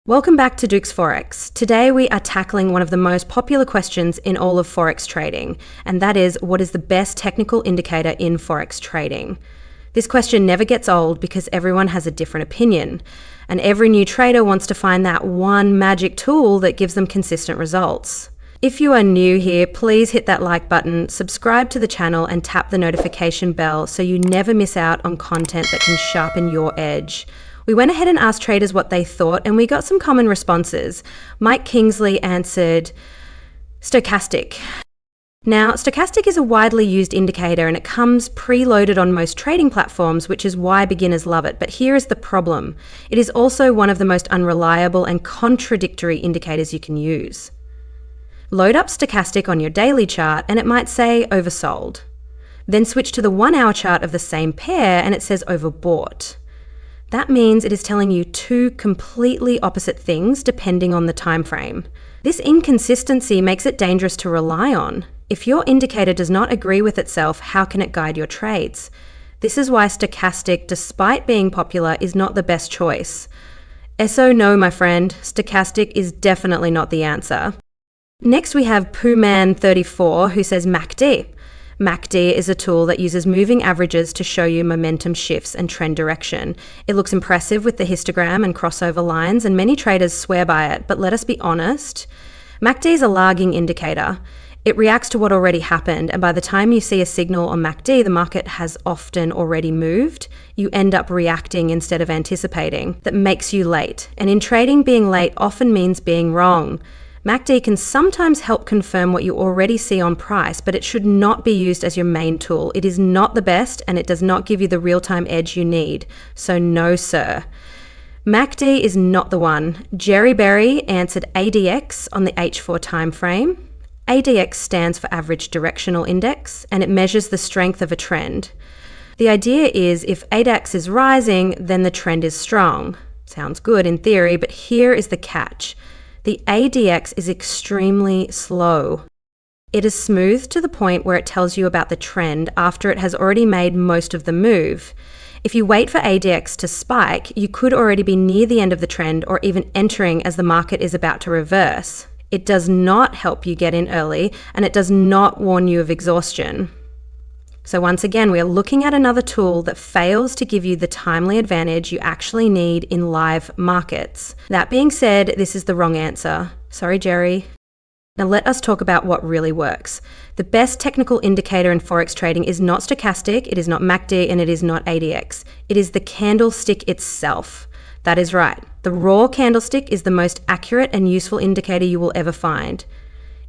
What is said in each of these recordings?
Welcome back to Duke's Forex. Today we are tackling one of the most popular questions in all of Forex trading, and that is, what is the best technical indicator in Forex trading? This question never gets old because everyone has a different opinion, and every new trader wants to find that one magic tool that gives them consistent results. If you are new here, please hit that like button, subscribe to the channel, and tap the notification bell so you never miss out on content that can sharpen your edge. We went ahead and asked traders what they thought, and we got some common responses. Mike Kingsley answered Stochastic. Now, Stochastic is a widely used indicator and it comes preloaded on most trading platforms, which is why beginners love it. But here is the problem. It is also one of the most unreliable and contradictory indicators you can use. Load up Stochastic on your daily chart and it might say oversold. Then switch to the 1 hour chart of the same pair and it says overbought. That means it is telling you two completely opposite things depending on the time frame. This inconsistency makes it dangerous to rely on. If your indicator does not agree with itself, how can it guide your trades? This is why Stochastic, despite being popular, is not the best choice. SO no, my friend, Stochastic is definitely not the answer. Next we have Poohman34 who says MACD. MACD is a tool that uses moving averages to show you momentum shifts and trend direction. It looks impressive with the histogram and crossover lines, and many traders swear by it, but let us be honest. MACD is a lagging indicator. It reacts to what already happened, and by the time you see a signal on MACD, the market has often already moved. You end up reacting instead of anticipating. That makes you late, and in trading, being late often means being wrong. MACD can sometimes help confirm what you already see on price, but it should not be used as your main tool. It is not the best and it does not give you the real-time edge you need. So no, sir. MACD is not the one. Jerry Berry answered ADX on the H4 time frame. ADX stands for Average Directional Index and it measures the strength of a trend. The idea is if ADX is rising, then the trend is strong. Sounds good in theory, but here is the catch. The ADX is extremely slow. It is smooth to the point where it tells you about the trend after it has already made most of the move. If you wait for ADX to spike, you could already be near the end of the trend or even entering as the market is about to reverse. It does not help you get in early and it does not warn you of exhaustion. So once again, we are looking at another tool that fails to give you the timely advantage you actually need in live markets. That being said, this is the wrong answer. Sorry, Jerry. Now let us talk about what really works. The best technical indicator in Forex trading is not Stochastic, it is not MACD, and it is not ADX. It is the candlestick itself. That is right. The raw candlestick is the most accurate and useful indicator you will ever find.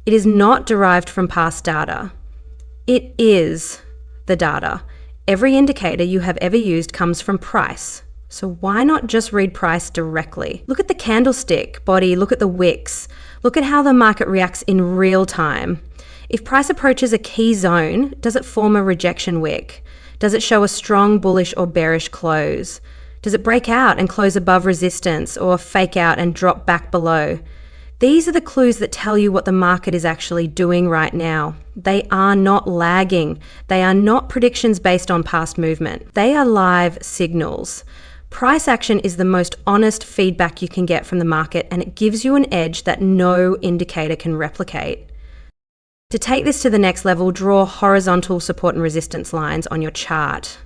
It is not derived from past data. It is the data. Every indicator you have ever used comes from price. So why not just read price directly? Look at the candlestick body, look at the wicks, look at how the market reacts in real time. If price approaches a key zone, does it form a rejection wick? Does it show a strong bullish or bearish close? Does it break out and close above resistance or fake out and drop back below? These are the clues that tell you what the market is actually doing right now. They are not lagging. They are not predictions based on past movement. They are live signals. Price action is the most honest feedback you can get from the market, and it gives you an edge that no indicator can replicate. To take this to the next level, draw horizontal support and resistance lines on your chart.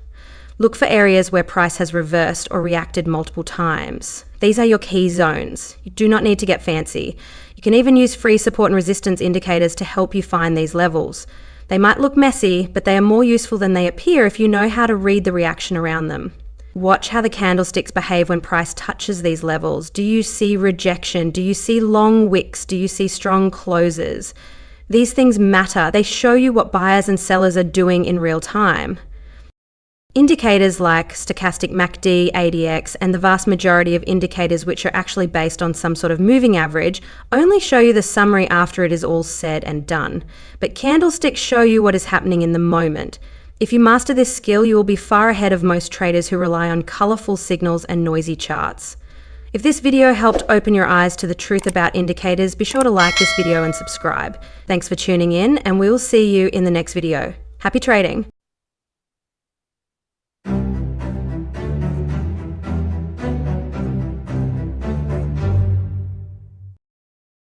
Look for areas where price has reversed or reacted multiple times. These are your key zones. You do not need to get fancy. You can even use free support and resistance indicators to help you find these levels. They might look messy, but they are more useful than they appear if you know how to read the reaction around them. Watch how the candlesticks behave when price touches these levels. Do you see rejection? Do you see long wicks? Do you see strong closes? These things matter. They show you what buyers and sellers are doing in real time. Indicators like Stochastic, MACD, ADX, and the vast majority of indicators which are actually based on some sort of moving average only show you the summary after it is all said and done. But candlesticks show you what is happening in the moment. If you master this skill, you will be far ahead of most traders who rely on colorful signals and noisy charts. If this video helped open your eyes to the truth about indicators, be sure to like this video and subscribe. Thanks for tuning in, and we will see you in the next video. Happy trading!